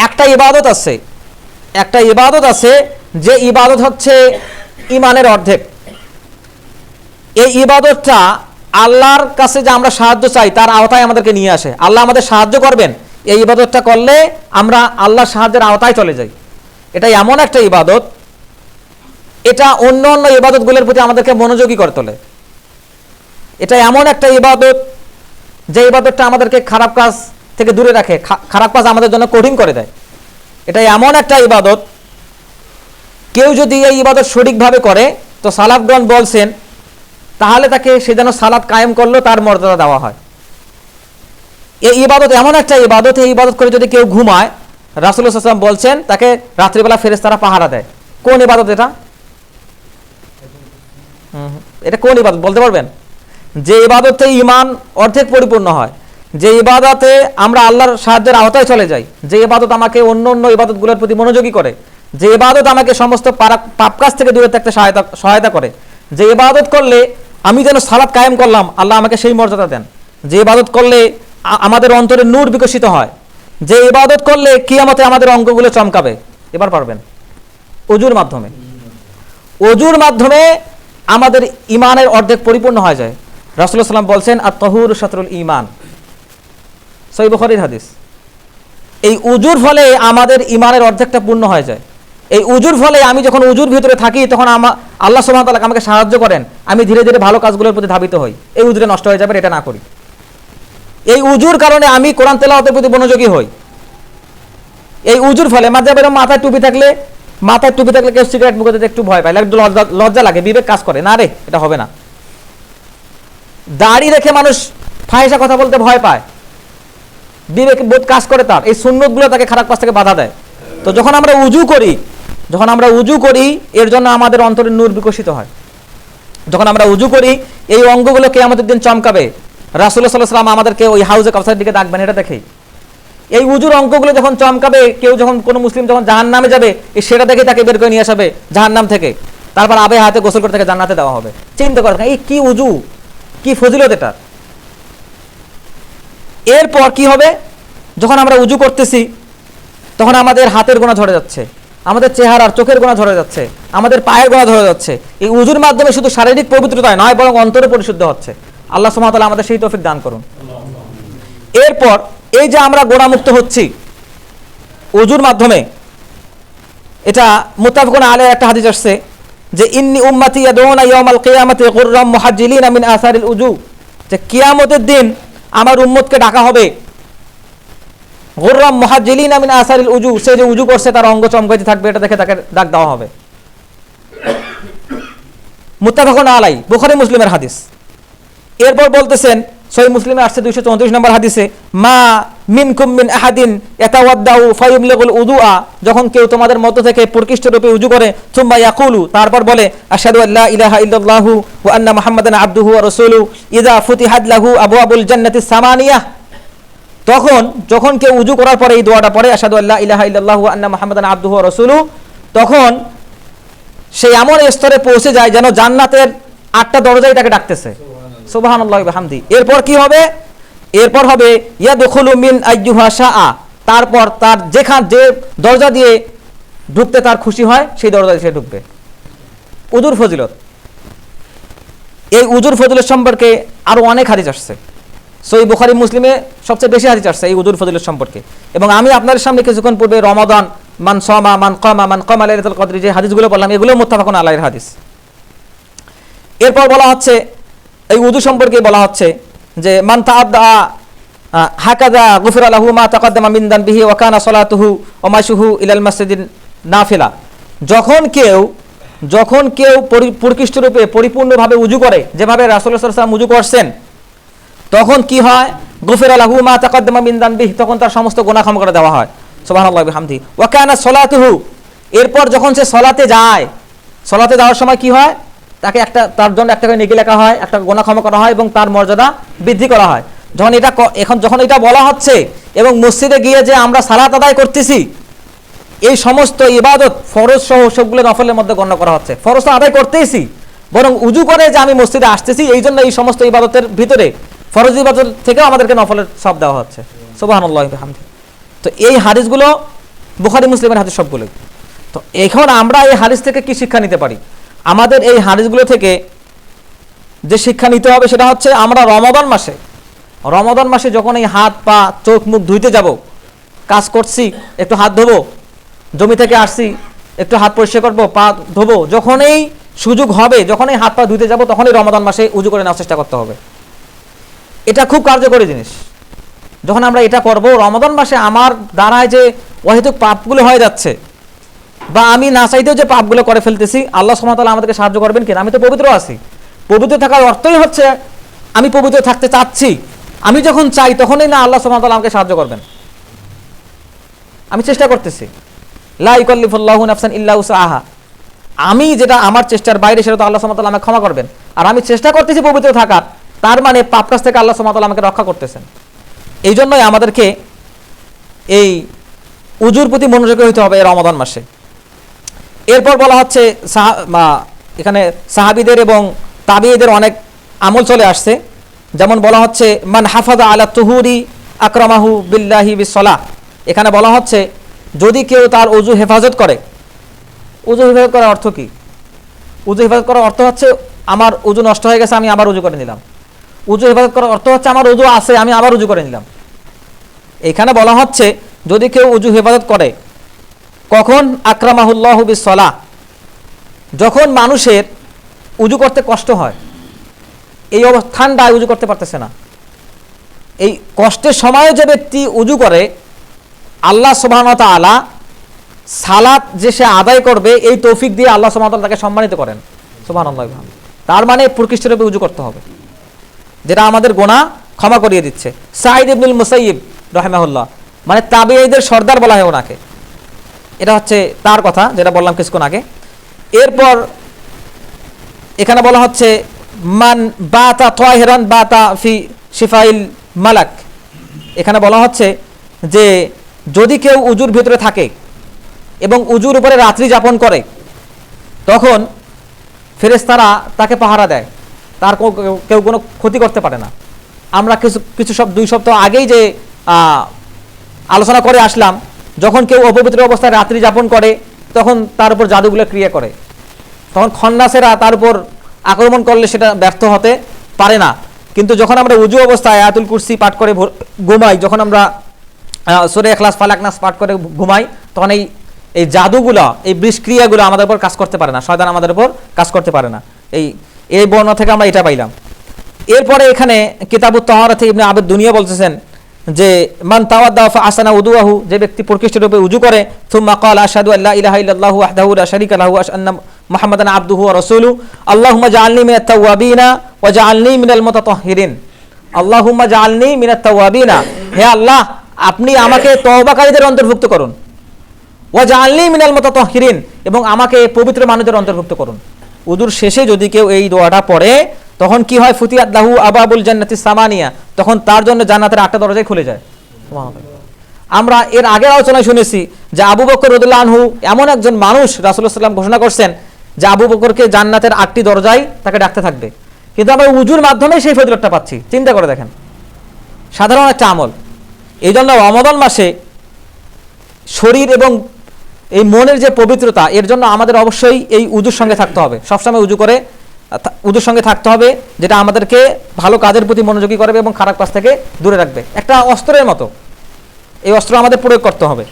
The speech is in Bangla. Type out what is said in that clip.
একটা ইবাদত আছে যে ইবাদত হচ্ছে ইমানের অর্ধেক। এই ইবাদতটা আল্লাহর কাছে যে আমরা সাহায্য চাই তার আওতায় আমাদেরকে নিয়ে আসে। আল্লাহ আমাদের সাহায্য করবেন, এই ইবাদতটা করলে আমরা আল্লাহর সাহায্যের আওতায় চলে যাই। এটা এমন একটা ইবাদত, এটা অন্য অন্য ইবাদতগুলোর প্রতি আমাদেরকে মনোযোগী করে তোলে। এটা এমন একটা ইবাদত যে ইবাদতটা আমাদেরকে খারাপ কাজ থেকে দূরে রাখে, খারাপ কাজ আমাদের জন্য কঠিন করে দেয়। এটা এমন একটা ইবাদত, কেউ যদি এই ইবাদত সঠিকভাবে করে তো সালাফগণ বলছেন তাহলে তাকে সে যেন সালাত কায়েম করলেও তার মর্যাদা দেওয়া হয়। এই ইবাদত এমন একটা ইবাদত, এই ইবাদত করে যদি কেউ ঘুমায়, রাসূলুল্লাহ সাল্লাল্লাহু আলাইহি ওয়াসাল্লাম বলছেন তাকে রাত্রিবেলা ফেরেশতারা পাহারা দেয়। কোন ইবাদত এটা? এটা কোন ইবাদত বলতে পারবেন? যে ইবাদতে ঈমান অর্ধেক পরিপূর্ণ হয়, যে ইবাদতে আমরা আল্লাহর সাহায্যের আওতায় চলে যাই, যে ইবাদত আমাকে অন্য অন্য ইবাদতগুলোর প্রতি মনোযোগী করে, যে ইবাদত আমাকে সমস্ত পাপ কাজ থেকে দূরে থাকতে সহায়তা করে, যে ইবাদত করলে আমি যেন সালাত কায়েম করলাম আল্লাহ আমাকে সেই মর্যাদা দেন, যে ইবাদত করলে আমাদের অন্তরে নূর বিকশিত হয়, যে ইবাদত করলে কিয়ামতে আমাদের অঙ্গগুলো চমকাবে। এবার পারবেন ওযুর মাধ্যমে, ওযুর মাধ্যমে আমাদের ইমানের অর্ধেক পরিপূর্ণ হয়ে যায়। রাসূলুল্লাহ সাল্লাল্লাহু আলাইহি ওয়াসাল্লাম বলছেন আত-তাহুরু শাতরুল ঈমান, সহিহ বুখারীর হাদিস। এই উজুর ফলে আমাদের ইমানের অর্ধেকটা পূর্ণ হয়ে যায়। এই উজুর ফলে আমি যখন উজুর ভিতরে থাকি তখন আল্লাহ সুবহানাহু ওয়া তাআলা আমাকে সাহায্য করেন, আমি ধীরে ধীরে ভালো কাজগুলোর প্রতি ধাবিত হই। এই উজুরে নষ্ট হয়ে যাবে এটা না করি। এই উজুর কারণে আমি কোরআন তেলাওয়াতের প্রতি মনোযোগী হই। এই উজুর ফলে মাথায় টুপি থাকলে কেউ সিগারেট মুখে দিতে একটু ভয় পায়, একটু লজ্জা লাগে, বিবেক কাজ করে না, রে এটা হবে না। দাড়ি রেখে মানুষ ফাহিশা কথা বলতে ভয় পায়, বিবেক বোধ কাজ করে তার, এই সুন্নতগুলো তাকে খারাপ কাজ থেকে বাধা দেয়। তো যখন আমরা উজু করি এর জন্য আমাদের অন্তরে নূর বিকশিত হয়। যখন আমরা উজু করি এই অঙ্গগুলোকে আমাদের দিন চমকাবে। রাসূলুল্লাহ সাল্লাল্লাহু আলাইহি ওয়াসাল্লাম আমাদেরকে ওই হাউজে কাউসারের দিকে ডাকবেন, এটা দেখেই এই উজুর অঙ্গগুলো যখন চমকাবে, কোনো মুসলিম যখন জাহান্নামে যাবে সেটা দেখে তাকে বের করে নিয়ে আসবে জাহান্নাম থেকে, তারপর আবে হাতে গোসল করে তাকে জান্নাতে দেওয়া হবে। চিন্তা করেন এই কি উজু, কি ফজিলত এটা। এরপর কি হবে? যখন আমরা উজু করতেছি তখন আমাদের হাতের গোনা ঝরে যাচ্ছে, আমাদের চেহারার চোখের গোনা ঝরে যাচ্ছে, আমাদের পায়ের গোনা ঝরে যাচ্ছে। এই উজুর মাধ্যমে শুধু শারীরিক পবিত্রতা নয় বরং অন্তরে পরিশুদ্ধ হচ্ছে। আল্লাহ সুবহানাহু ওয়া তাআলা আমাদের সেই তৌফিক দান করুন। এরপর এই যে আমরা গোনামুক্ত হচ্ছি উজুর মাধ্যমে, এটা মুত্তাফাকুন আলাইহি একটা হাদিস আসছে যে ইন্নী উম্মতি ইয়াদউনা ইয়াউমাল কিয়ামাতি গুররাম মুহাজ্জিলিনা মিন আসারিল উজু, যে কিয়ামতের দিন আমার উম্মতকে ডাকা হবে গুররাম মুহাজ্জিলিনা মিন আসারিল উজু, সে যে উজু করছে তার অঙ্গ চমকাতে থাকবে, এটা দেখে তাকে ডাক দেওয়া হবে। মুত্তাফাকুন আলাইহি, বুখারী মুসলিমের হাদিস। এরপর বলতেছেন সহিহ মুসলিমে আসছে 234 নম্বর হাদিসে, মা মিনকুম মিন আহাদিন ইয়াতাওয়াদ্দাউ ফায়ুবলিগুল উযুআ, যখন কেউ তোমাদের মধ্য থেকে প্রকৃষ্ট রূপে উজু করে, সুম্মা ইয়াকুলু, তারপর বলে আশহাদু আল্লা ইলাহা ইল্লাল্লাহু ওয়া আন্না মুহাম্মাদান আবদুহু ওয়া রাসূলুহু, ইযা ফুতিহাত লাহু আবওয়াবুল জান্নাতিস সামানিয়াহ, যখন কেউ উজু করার পরে এই দোয়াটা পড়ে আশহাদু আল্লা ইলাহা ইল্লাল্লাহু ওয়া আন্না মুহাম্মাদান আবদুহু ওয়া রাসূলুহু, তখন সে এমন স্তরে পৌঁছে যায় যেন জান্নাতের 8টা দরজাই তাকে ডাকতেছে। সুবহানাল্লাহি ওয়া বিহামদি। এরপর কি হবে? এরপর হবে ইয়াদখুলু মিন আইয়ুহা শাআ, তারপর তার যে দরজা দিয়ে ঢুকতে তার খুশি হয় সেই দরজা দিয়ে সে ঢুকবে। উজুর ফজিলত, এই উজুর ফজিলত সম্পর্কে আরো অনেক হাদিস আসছে। সহিহ বুখারী মুসলিমে সবচেয়ে বেশি হাদিস আসছে এই উজুর ফজিলত সম্পর্কে। এবং আমি আপনাদের সামনে কিছুক্ষণ পূর্বে রমাদান মান সামা মান কামা লাইলাতুল কদর যে হাদিসগুলো বললাম এগুলো মুত্তাফাকুন আলাইহির হাদিস। এরপর বলা হচ্ছে এই উযু সম্পর্কে বলা হচ্ছে যে মান তাআদ্দা হাকাযা গুফিরা লাহু মা তাকাদ্দামা মিন দানবিহি ওয়া কানা সালাতুহু ওয়া মাশুহু ইলাল মাসজিদিন নাফিলা, যখন কেউ পরিকৃষ্ট রূপে পরিপূর্ণভাবে উযু করে, যেভাবে রাসূলুল্লাহ সাল্লাল্লাহু আলাইহি ওয়াসাল্লাম উযু করছেন, তখন কি হয়? গুফিরা লাহু মা তাকাদ্দামা মিন দানবিহি, তখন তার সমস্ত গুনাহ ক্ষমা করে দেওয়া হয়। সুবহানাল্লাহি ওয়া বিহামদিহি। ওয়া কানা সালাতুহু, এরপর যখন সে সালাতে যায়, সালাতে যাওয়ার সময় কি হয়? তাকে তার জন্য একটা করে নেকি লেখা হয়, একটা গুনাহ ক্ষমা করা হয় এবং তার মর্যাদা বৃদ্ধি করা হয়। যখন এটা বলা হচ্ছে এবং মসজিদে গিয়ে যে আমরা সালাত আদায় করতেছি, এই সমস্ত ইবাদত ফরজ সহ সবগুলো নফলের মধ্যে গণ্য করা হচ্ছে। ফরজ তো আদায় করতেইছি, বরং উজু করে যে আমি মসজিদে আসতেছি এই জন্য এই সমস্ত ইবাদতের ভিতরে ফরজ ইবাদত থেকেও আমাদেরকে নফলের সব দেওয়া হচ্ছে। সুবহানাল্লাহি ওয়া বিহামদিহি। তো এই হাদিসগুলো বুখারী মুসলিমের হাদিস সবগুলো। তো এখন আমরা এই হাদিস থেকে কি শিক্ষা নিতে পারি? আমাদের এই হাদিসগুলো থেকে যে শিক্ষা নিতে হবে সেটা হচ্ছে, আমরা রমাদান মাসে যখন এই হাত পা চোখ মুখ ধুইতে যাব, কাজ করছি একটু হাত ধোবো, জমি থেকে আসছি একটু হাত পরিষ্কার করবো, পা ধোবো, যখনই সুযোগ হবে, যখনই হাত পা ধুইতে যাব, তখনই রমাদান মাসে উজু করে নেওয়ার চেষ্টা করতে হবে। এটা খুব কার্যকরী জিনিস। যখন আমরা এটা করব, রমাদান মাসে আমার দ্বারায় যে অহেতুক পাপগুলো হয়ে যাচ্ছে, বা আমি না চাইতেও যে পাপগুলো করে ফেলতেছি, আল্লাহ সুবহানাহু ওয়া তাআলা আমাদেরকে সাহায্য করবেন কিনা। আমি তো পবিত্র আছি, পবিত্র থাকার অর্থই হচ্ছে আমি পবিত্র থাকতে চাচ্ছি। আমি যখন চাই তখনই না আল্লাহ সুবহানাহু ওয়া তাআলা আমাকে সাহায্য করবেন। আমি চেষ্টা করতেছি, লা ইউকাল্লিফুল্লাহু নাফসান ইল্লা উসআহা, আমি যেটা আমার চেষ্টার বাইরে সেটা তো আল্লাহ সুবহানাহু ওয়া তাআলা আমাকে ক্ষমা করবেন। আর আমি চেষ্টা করতেছি পবিত্র থাকার, তার মানে পাপ কাজ থেকে আল্লাহ সুবহানাহু ওয়া তাআলা আমাকে রক্ষা করতেছেন। এই জন্যই আমাদেরকে এই উজুর প্রতি মনোযোগী হতে হবে এই রমাদান মাসে। এরপর বলা হচ্ছে, এখানে সাহাবীদের এবং তাবিঈদের অনেক আমল চলে আসছে। যেমন বলা হচ্ছে, মান হাফাযা আলা তুহুরি আকরামাহু বিল্লাহি বিসসালাহ। এখানে বলা হচ্ছে, যদি কেউ তার ওযু হেফাজত করে। ওযু হেফাজত করার অর্থ কি? ওযু হেফাজত করার অর্থ হচ্ছে, আমার ওযু নষ্ট হয়ে গেছে, আমি আবার ওযু করে নিলাম। ওযু হেফাজত করার অর্থ হচ্ছে, আমার ওযু আছে, আমি আবার ওযু করে নিলাম। এখানে বলা হচ্ছে, যদি কেউ ওযু হেফাজত করে, কখন? আকরামাহুল্লাহু বিসসালাহ, যখন মানুষের উজু করতে কষ্ট হয়, এই ঠান্ডায় উজু করতে পারতেছে না, এই কষ্টের সময়ে যে ব্যক্তি উজু করে, আল্লাহ সুবহানাহু ওয়া তাআলা সালাত যে সে আদায় করবে, এই তৌফিক দিয়ে আল্লাহ সুবহানাহু ওয়া তাআলা তাকে সম্মানিত করেন। সুবহানাল্লাহ। তার মানে প্রকৃষ্টরূপে উজু করতে হবে, যেটা আমাদের গুনাহ ক্ষমা করিয়ে দিচ্ছে। সাঈদ ইবনুল মুসাইয়িব রাহিমাহুল্লাহ, মানে তাবিঈদের সর্দার বলা হয় ওনাকে। এটা হচ্ছে তার কথা, যেটা বললাম কিছুক্ষণ আগে। এরপর এখানে বলা হচ্ছে, মান বাতা তাহিরান বাতা ফি শিফাইল মালাক। এখানে বলা হচ্ছে যে, যদি কেউ উজুর ভিতরে থাকে এবং উজুর উপরে রাত্রি যাপন করে, তখন ফেরেশতারা তাকে পাহারা দেয়, তার কেউ কোনো ক্ষতি করতে পারে না। আমরা কিছু 2 সপ্তাহ আগেই যে আলোচনা করে আসলাম, যখন কেউ অপবিত্র অবস্থায় রাত্রি যাপন করে, তখন তার উপর জাদুগুলো ক্রিয়া করে, তখন খন্নাসেরা তার উপর আক্রমণ করলে সেটা ব্যর্থ হতে পারে না। কিন্তু যখন আমরা উজু অবস্থায় আয়াতুল কুরসি পাঠ করে ঘুমাই, যখন আমরা সূরা ইখলাস ফালাক নাস পাঠ করে ঘুমাই, তখন এই জাদুগুলো, এই বিষক্রিয়াগুলো আমাদের উপর কাজ করতে পারে না, শয়তান আমাদের উপর কাজ করতে পারে না। এই বর্ণনা থেকে আমরা এটা পাইলাম। এরপরে এখানে কিতাবুত তাহারা থেকে ইবনে আবিদ দুনিয়া বলতেছেন যে, মান তাওয়াদ্দা ফা আসানা উদুহু, যে ব্যক্তি প্রকৃষ্ট রূপে উজু করে, সুম্মা ক্বালা আশহাদু আল্লা ইলাহা ইল্লাল্লাহু ওয়াহদাহু লা শারীকা লাহু ওয়া আশহাদু মুহাম্মাদান আবদুহু ওয়া রাসূলুহু, আল্লাহুম্মা জাআলনি মিনাত তাওয়াবিনা ওয়া জাআলনি মিনাল মুতাতাহহিরিন। আল্লাহুম্মা জাআলনি মিনাত তাওয়াবিনা, হে আল্লাহ, আপনি আমাকে তওবাকারীদের অন্তর্ভুক্ত করুন। ওয়া জাআলনি মিনাল মুতাতাহহিরিন, এবং আমাকে পবিত্র মানুষদের অন্তর্ভুক্ত করুন। উজুর শেষে যদি কেউ এই দোয়াটা পড়ে, তখন কি হয়? ফুতিয়াত লাহু আবাবুল জান্নাতিস সামানিয়া, তখন তার জন্য জান্নাতের 8টা দরজাই খুলে যায়। আমরা এর আগের আলোচনায় শুনেছি যে, আবু বকর রাদিয়াল্লাহু আনহু এমন একজন মানুষ, রাসূলুল্লাহ সাল্লাল্লাহু আলাইহি ওয়াসাল্লাম ঘোষণা করছেন যে আবু বকরকে জান্নাতের 8টি দরজায় তাকে ডাকতে থাকবে। কিন্তু আমরা উজুর মাধ্যমে সেই ফজিলতটা পাচ্ছি। চিন্তা করে দেখেন, সাধারণ একটা আমল। এই জন্য রমাদান মাসে শরীর এবং এই মনের যে পবিত্রতা, এর জন্য আমাদের অবশ্যই এই উজুর সঙ্গে থাকতে হবে। সবসময় উজুর সঙ্গে থাকতে হবে, যেটা আমাদেরকে ভালো কাজের প্রতি মনোযোগী করবে এবং খারাপ কাজ থেকে দূরে রাখবে। একটা অস্ত্রের মতো এই অস্ত্র আমাদের প্রয়োগ করতে হবে।